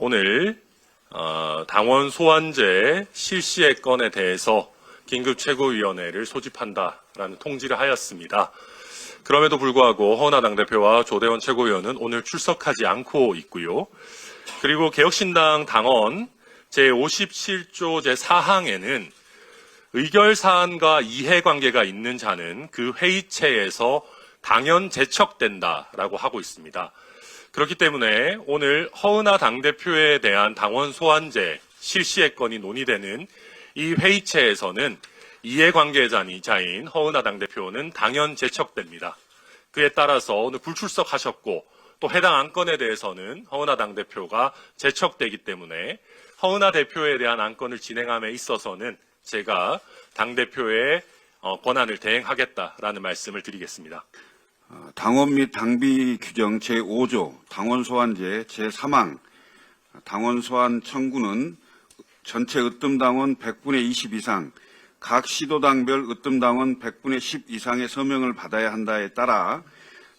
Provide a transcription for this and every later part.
오늘 당원 소환제 실시의 건에 대해서 긴급 최고위원회를 소집한다라는 통지를 하였습니다. 그럼에도 불구하고 허은하 당대표와 조대원 최고위원은 오늘 출석하지 않고 있고요. 그리고 개혁신당 당원 제57조 제4항에는 의결사안과 이해관계가 있는 자는 그 회의체에서 당연 제척된다라고 하고 있습니다. 그렇기 때문에 오늘 허은하 당대표에 대한 당원 소환제 실시의 건이 논의되는 이 회의체에서는 이해관계자인 허은하 당대표는 당연 제척됩니다. 그에 따라서 오늘 불출석하셨고 또 해당 안건에 대해서는 허은하 당대표가 제척되기 때문에 허은하 대표에 대한 안건을 진행함에 있어서는 제가 당대표의 권한을 대행하겠다라는 말씀을 드리겠습니다. 당원 및 당비 규정 제5조 당원 소환제 제3항 당원 소환 청구는 전체 으뜸당원 100분의 20 이상 각 시도당별 으뜸당원 100분의 10 이상의 서명을 받아야 한다에 따라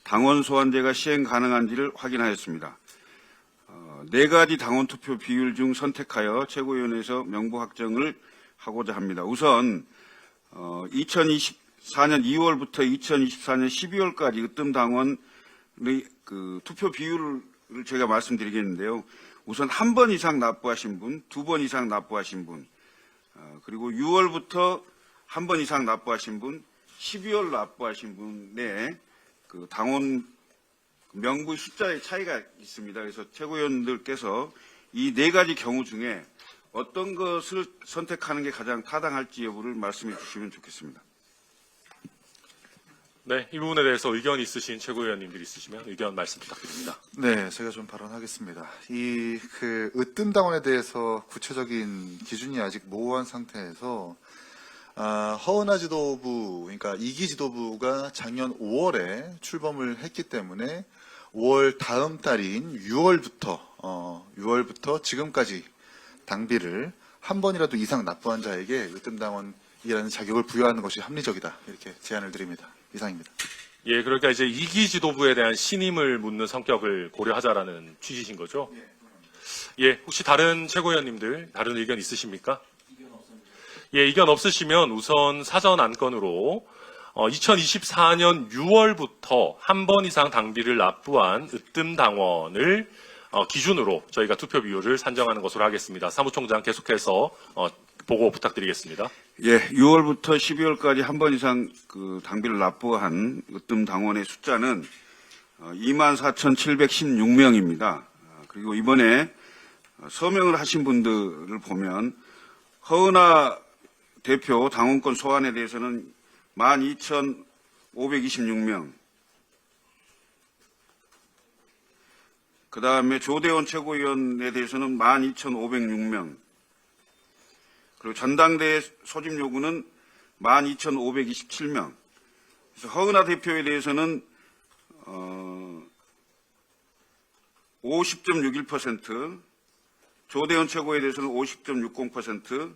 당원 소환제가 시행 가능한지를 확인하였습니다. 4가지 당원 투표 비율 중 선택하여 최고위원회에서 명부 확정을 하고자 합니다. 우선 2024년 2월부터 2024년 12월까지 으뜸당원의 투표 비율을 제가 말씀드리겠는데요. 우선 한 번 이상 납부하신 분, 2번 이상 납부하신 분, 그리고 6월부터 한 번 이상 납부하신 분, 12월 납부하신 분의 그 당원 명부 숫자의 차이가 있습니다. 그래서 최고위원들께서 이 4가지 경우 중에 어떤 것을 선택하는 게 가장 타당할지 여부를 말씀해 주시면 좋겠습니다. 네, 이 부분에 대해서 의견 있으신 최고위원님들 있으시면 의견 말씀 부탁드립니다. 네, 제가 좀 발언하겠습니다. 으뜸 당원에 대해서 구체적인 기준이 아직 모호한 상태에서 허은하 지도부, 그러니까 2기 지도부가 작년 5월에 출범을 했기 때문에 5월 다음 달인 6월부터 지금까지 당비를 한 번이라도 이상 납부한 자에게 으뜸당원이라는 자격을 부여하는 것이 합리적이다. 이렇게 제안을 드립니다. 이상입니다. 예, 그러니까 이제 2기 지도부에 대한 신임을 묻는 성격을 고려하자라는 취지신 거죠? 예, 혹시 다른 최고위원님들 다른 의견 있으십니까? 예, 의견 없으시면 우선 사전 안건으로 2024년 6월부터 한 번 이상 당비를 납부한 으뜸당원을 기준으로 저희가 투표 비율을 산정하는 것으로 하겠습니다. 사무총장 계속해서 보고 부탁드리겠습니다. 예, 6월부터 12월까지 한 번 이상 그 당비를 납부한 으뜸당원의 숫자는 24,716명입니다. 그리고 이번에 서명을 하신 분들을 보면 허은하 대표 당원권 소환에 대해서는 12,526명, 그 다음에 조대원 최고위원에 대해서는 12,506명, 그리고 전당대회 소집 요구는 12,527명. 그래서 허은하 대표에 대해서는 50.61%, 조대원 최고에 대해서는 50.60%,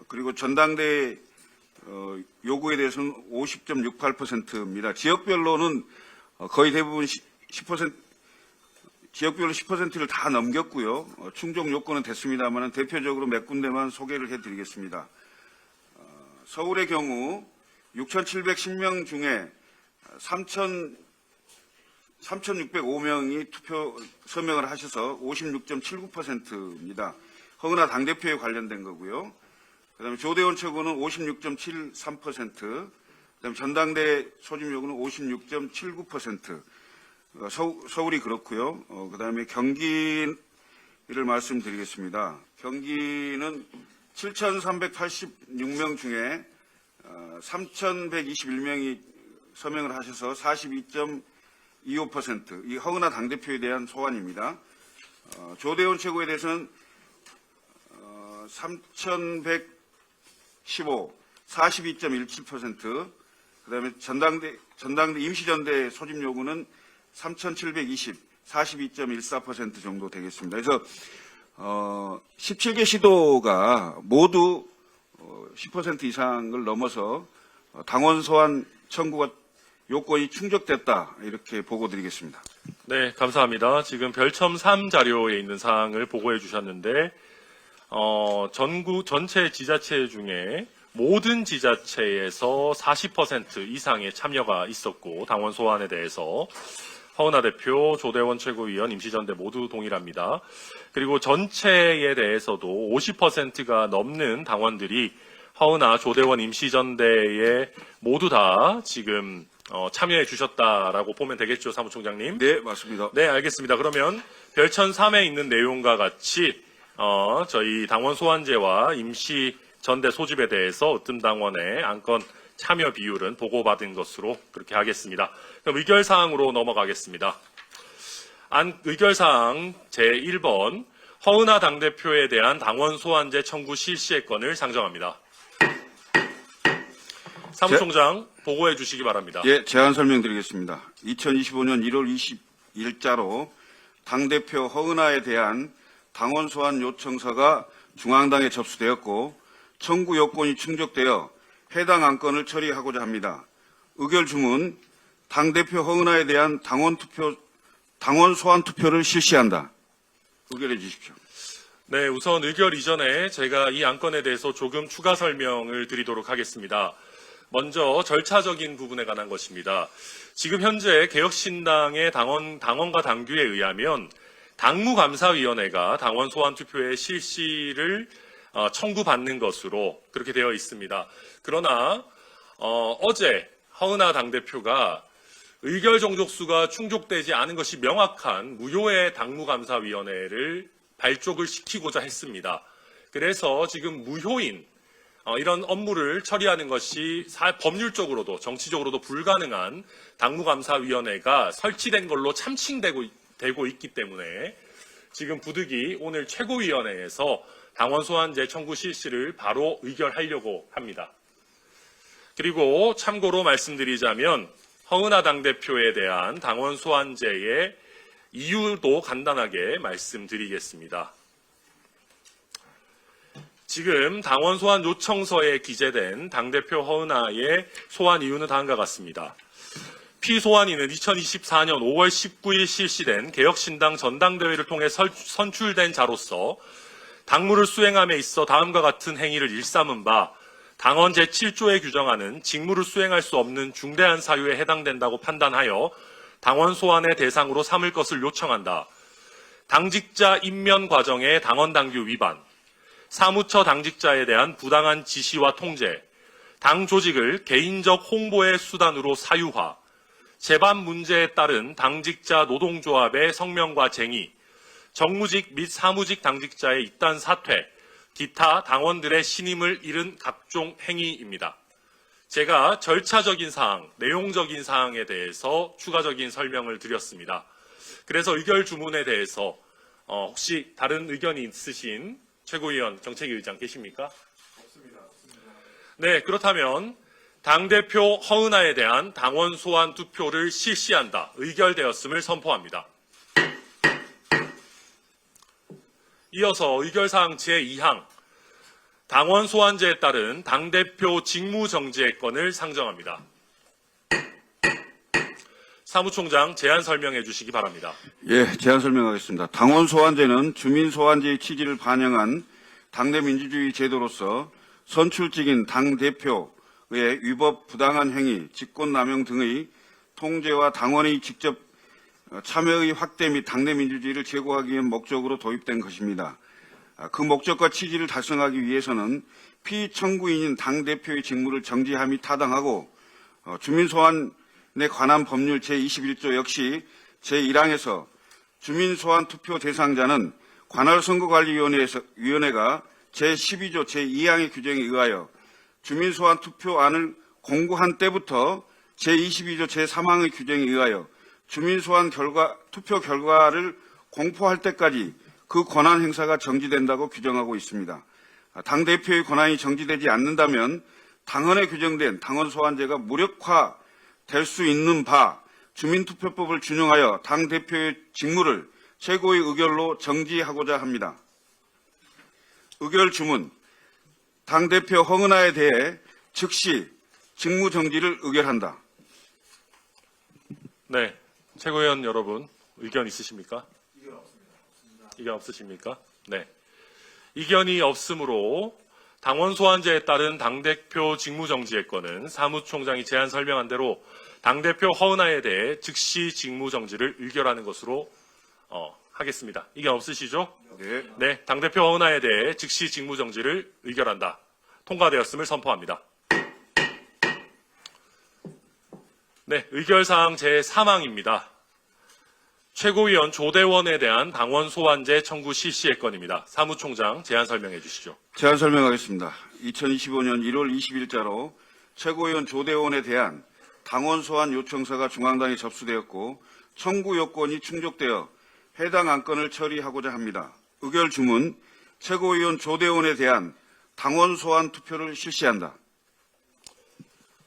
그리고 전당대회 요구에 대해서는 50.68%입니다. 지역별로는 거의 대부분 10%, 지역별로 10%를 다 넘겼고요. 충족 요건은 됐습니다만 대표적으로 몇 군데만 소개를 해드리겠습니다. 서울의 경우 6,710명 중에 3,605명이 투표 서명을 하셔서 56.79%입니다. 허은하 당대표에 관련된 거고요. 그다음에 조대원 최고는 56.73%, 그다음에 전당대 소집 요구는 56.79%. 서울이 그렇고요. 그다음에 경기를 말씀드리겠습니다. 경기는 7,386명 중에 3,121명이 서명을 하셔서 42.25%, 이 허은하 당대표에 대한 소환입니다. 조대원 최고에 대해서는 3,115, 42.17%, 그다음에 전당대 임시전대 소집 요구는 3,720, 42.14% 정도 되겠습니다. 그래서 17개 시도가 모두 10% 이상을 넘어서 당원 소환 청구가 요건이 충족됐다 이렇게 보고 드리겠습니다. 네, 감사합니다. 지금 별첨 3 자료에 있는 사항을 보고해 주셨는데, 전체 지자체 중에 모든 지자체에서 40% 이상의 참여가 있었고, 당원 소환에 대해서 허은하 대표, 조대원 최고위원, 임시전대 모두 동일합니다. 그리고 전체에 대해서도 50%가 넘는 당원들이 허은하, 조대원, 임시전대에 모두 다 지금 참여해 주셨다라고 보면 되겠죠, 사무총장님? 네, 맞습니다. 네, 알겠습니다. 그러면 별천 3에 있는 내용과 같이 저희 당원 소환제와 임시 전대 소집에 대해서 으뜸 당원의 안건 참여 비율은 보고받은 것으로 그렇게 하겠습니다. 그럼 의결 사항으로 넘어가겠습니다. 의결 사항 제1번 허은하 당대표에 대한 당원 소환제 청구 실시의 건을 상정합니다. 사무총장 보고해 주시기 바랍니다. 예, 제안 설명드리겠습니다. 2025년 1월 20일자로 당대표 허은하에 대한 당원 소환 요청서가 중앙당에 접수되었고 청구 요건이 충족되어 해당 안건을 처리하고자 합니다. 의결 주문, 당대표 허은하에 대한 당원 소환 투표를 실시한다. 의결해 주십시오. 네, 우선 의결 이전에 제가 이 안건에 대해서 조금 추가 설명을 드리도록 하겠습니다. 먼저 절차적인 부분에 관한 것입니다. 지금 현재 개혁신당의 당원과 당규에 의하면 당무감사위원회가 당원 소환 투표의 실시를 청구받는 것으로 그렇게 되어 있습니다. 그러나 어제 허은하 당대표가 의결 정족수가 충족되지 않은 것이 명확한 무효의 당무감사위원회를 발족을 시키고자 했습니다. 그래서 지금 무효인 이런 업무를 처리하는 것이 법률적으로도 정치적으로도 불가능한 당무감사위원회가 설치된 걸로 참칭되고 있기 때문에 지금 부득이 오늘 최고위원회에서 당원 소환제 청구 실시를 바로 의결하려고 합니다. 그리고 참고로 말씀드리자면 허은하 당대표에 대한 당원 소환제의 이유도 간단하게 말씀드리겠습니다. 지금 당원 소환 요청서에 기재된 당대표 허은하의 소환 이유는 다음과 같습니다. 피소환인은 2024년 5월 19일 실시된 개혁신당 전당대회를 통해 선출된 자로서 당무를 수행함에 있어 다음과 같은 행위를 일삼은 바 당원 제7조에 규정하는 직무를 수행할 수 없는 중대한 사유에 해당된다고 판단하여 당원 소환의 대상으로 삼을 것을 요청한다. 당직자 임면 과정의 당원 당규 위반, 사무처 당직자에 대한 부당한 지시와 통제, 당 조직을 개인적 홍보의 수단으로 사유화, 재반 문제에 따른 당직자 노동조합의 성명과 쟁의, 정무직 및 사무직 당직자의 잇단 사퇴, 기타 당원들의 신임을 잃은 각종 행위입니다. 제가 절차적인 사항, 내용적인 사항에 대해서 추가적인 설명을 드렸습니다. 그래서 의결 주문에 대해서 혹시 다른 의견이 있으신 최고위원, 정책위 의장 계십니까? 없습니다. 네, 그렇다면 당대표 허은하에 대한 당원 소환 투표를 실시한다. 의결되었음을 선포합니다. 이어서 의결사항 제2항 당원 소환제에 따른 당대표 직무정지의 건을 상정합니다. 사무총장 제안 설명해 주시기 바랍니다. 예, 제안 설명하겠습니다. 당원 소환제는 주민 소환제의 취지를 반영한 당내 민주주의 제도로서 선출직인 당대표의 위법 부당한 행위, 직권남용 등의 통제와 당원의 직접 참여의 확대 및 당내 민주주의를 제고하기 위한 목적으로 도입된 것입니다. 그 목적과 취지를 달성하기 위해서는 피청구인인 당대표의 직무를 정지함이 타당하고 주민소환에 관한 법률 제21조 역시 제1항에서 주민소환 투표 대상자는 관할선거관리위원회가 제12조 제2항의 규정에 의하여 주민소환 투표안을 공고한 때부터 제22조 제3항의 규정에 의하여 주민소환 투표 결과를 공포할 때까지 그 권한 행사가 정지된다고 규정하고 있습니다. 당대표의 권한이 정지되지 않는다면 당헌에 규정된 당원 소환제가 무력화될 수 있는 바 주민투표법을 준용하여 당대표의 직무를 최고의 의결로 정지하고자 합니다. 의결 주문, 당대표 허은하에 대해 즉시 직무 정지를 의결한다. 네, 최고위원 여러분 의견 있으십니까? 이견 없으십니까? 네. 이견이 없으므로 당원 소환제에 따른 당대표 직무정지의 건은 사무총장이 제안 설명한 대로 당대표 허은하에 대해 즉시 직무정지를 의결하는 것으로 하겠습니다. 이견 없으시죠? 네. 네. 당대표 허은하에 대해 즉시 직무정지를 의결한다. 통과되었음을 선포합니다. 네. 의결사항 제3항입니다. 최고위원 조대원에 대한 당원 소환제 청구 실시의 건입니다. 사무총장 제안 설명해 주시죠. 제안 설명하겠습니다. 2025년 1월 20일자로 최고위원 조대원에 대한 당원 소환 요청서가 중앙당에 접수되었고 청구 요건이 충족되어 해당 안건을 처리하고자 합니다. 의결 주문 최고위원 조대원에 대한 당원 소환 투표를 실시한다.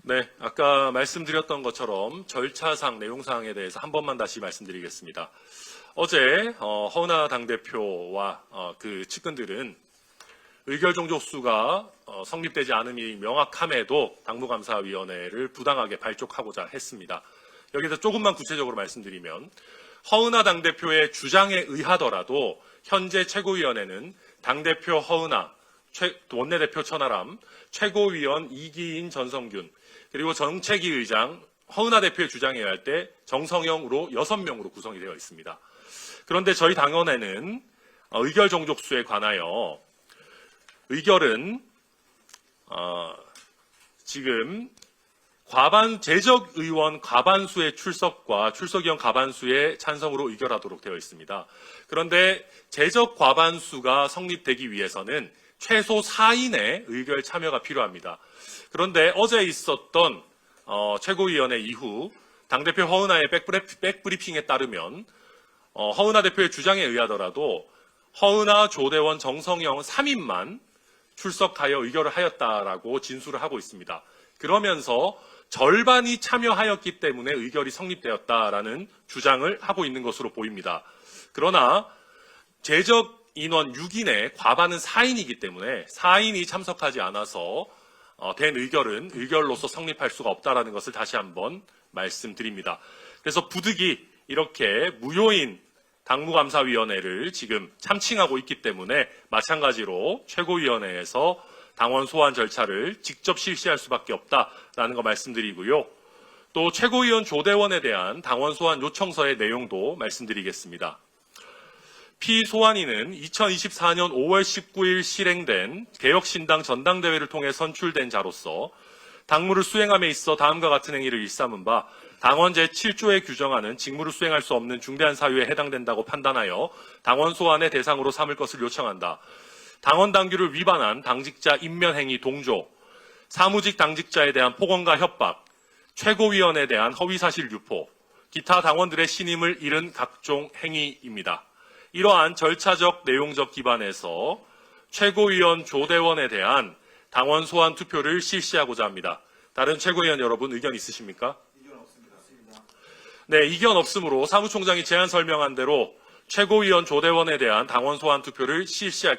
네, 아까 말씀드렸던 것처럼 절차상 내용사항에 대해서 한 번만 다시 말씀드리겠습니다. 어제 허은하 당대표와 그 측근들은 의결 종족수가 성립되지 않음이 명확함에도 당무감사위원회를 부당하게 발족하고자 했습니다. 여기서 조금만 구체적으로 말씀드리면 허은하 당대표의 주장에 의하더라도 현재 최고위원회는 당대표 허은하, 원내대표 천하람, 최고위원 이기인 전성균, 그리고 정책위 의장 허은하 대표의 주장에 의할 때 정성영으로 6명으로 구성이 되어 있습니다. 그런데 저희 당원에는 의결 종족수에 관하여 의결은 지금 재적 의원 과반수의 출석과 출석위원 과반수의 찬성으로 의결하도록 되어 있습니다. 그런데 재적 과반수가 성립되기 위해서는 최소 4인의 의결 참여가 필요합니다. 그런데 어제 있었던 최고위원회 이후 당대표 허은하의 백브리핑에 따르면 허은하 대표의 주장에 의하더라도 허은하, 조대원, 정성영 3인만 출석하여 의결을 하였다라고 진술을 하고 있습니다. 그러면서 절반이 참여하였기 때문에 의결이 성립되었다라는 주장을 하고 있는 것으로 보입니다. 그러나 재적 인원 6인의 과반은 4인이기 때문에 4인이 참석하지 않아서 된 의결은 의결로서 성립할 수가 없다라는 것을 다시 한번 말씀드립니다. 그래서 부득이 이렇게 무효인 당무감사위원회를 지금 참칭하고 있기 때문에 마찬가지로 최고위원회에서 당원 소환 절차를 직접 실시할 수밖에 없다라는 거 말씀드리고요. 또 최고위원 조대원에 대한 당원 소환 요청서의 내용도 말씀드리겠습니다. 피소환인은 2024년 5월 19일 실행된 개혁신당 전당대회를 통해 선출된 자로서 당무를 수행함에 있어 다음과 같은 행위를 일삼은 바 당원 제7조에 규정하는 직무를 수행할 수 없는 중대한 사유에 해당된다고 판단하여 당원 소환의 대상으로 삼을 것을 요청한다. 당원 당규를 위반한 당직자 임면행위 동조, 사무직 당직자에 대한 폭언과 협박, 최고위원에 대한 허위사실 유포, 기타 당원들의 신임을 잃은 각종 행위입니다. 이러한 절차적 내용적 기반에서 최고위원 조대원에 대한 당원 소환 투표를 실시하고자 합니다. 다른 최고위원 여러분 의견 있으십니까? 이견 없습니다. 네, 이견 없으므로 사무총장이 제안 설명한 대로 최고위원 조대원에 대한 당원 소환 투표를 실시한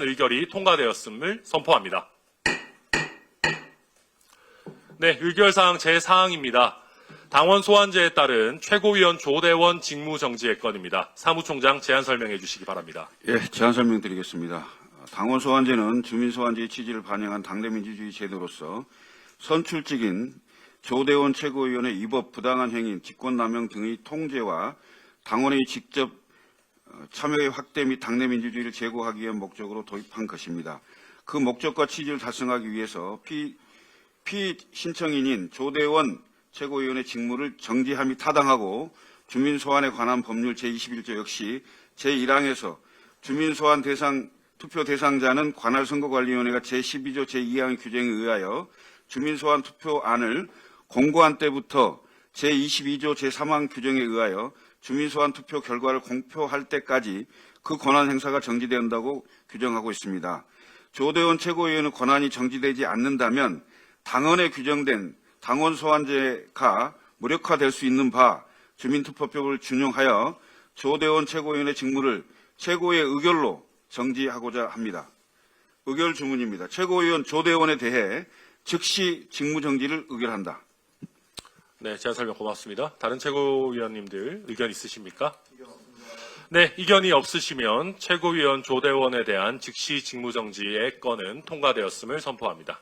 의결이 통과되었음을 선포합니다. 네, 의결사항 제4항입니다. 당원 소환제에 따른 최고위원 조대원 직무정지의 건입니다. 사무총장 제안 설명해 주시기 바랍니다. 예, 제안 설명드리겠습니다. 당원 소환제는 주민 소환제의 취지를 반영한 당대민주주의 제도로서 선출직인 조대원 최고위원의 위법 부당한 행위, 직권남용 등의 통제와 당원의 직접 참여의 확대 및 당내민주주의를 제고하기 위한 목적으로 도입한 것입니다. 그 목적과 취지를 달성하기 위해서 피신청인인 조대원 최고위원의 직무를 정지함이 타당하고 주민소환에 관한 법률 제21조 역시 제1항에서 주민소환 투표 대상자는 관할선거관리위원회가 제12조 제2항의 규정에 의하여 주민소환 투표안을 공고한 때부터 제22조 제3항 규정에 의하여 주민소환 투표 결과를 공표할 때까지 그 권한 행사가 정지된다고 규정하고 있습니다. 조대원 최고위원의 권한이 정지되지 않는다면 당헌에 규정된 당원 소환제가 무력화될 수 있는 바 주민투표법을 준용하여 조대원 최고위원의 직무를 최고의 의결로 정지하고자 합니다. 의결 주문입니다. 최고위원 조대원에 대해 즉시 직무정지를 의결한다. 네, 제안 설명 고맙습니다. 다른 최고위원님들 의견 있으십니까? 네, 이견이 없으시면 최고위원 조대원에 대한 즉시 직무정지의 건은 통과되었음을 선포합니다.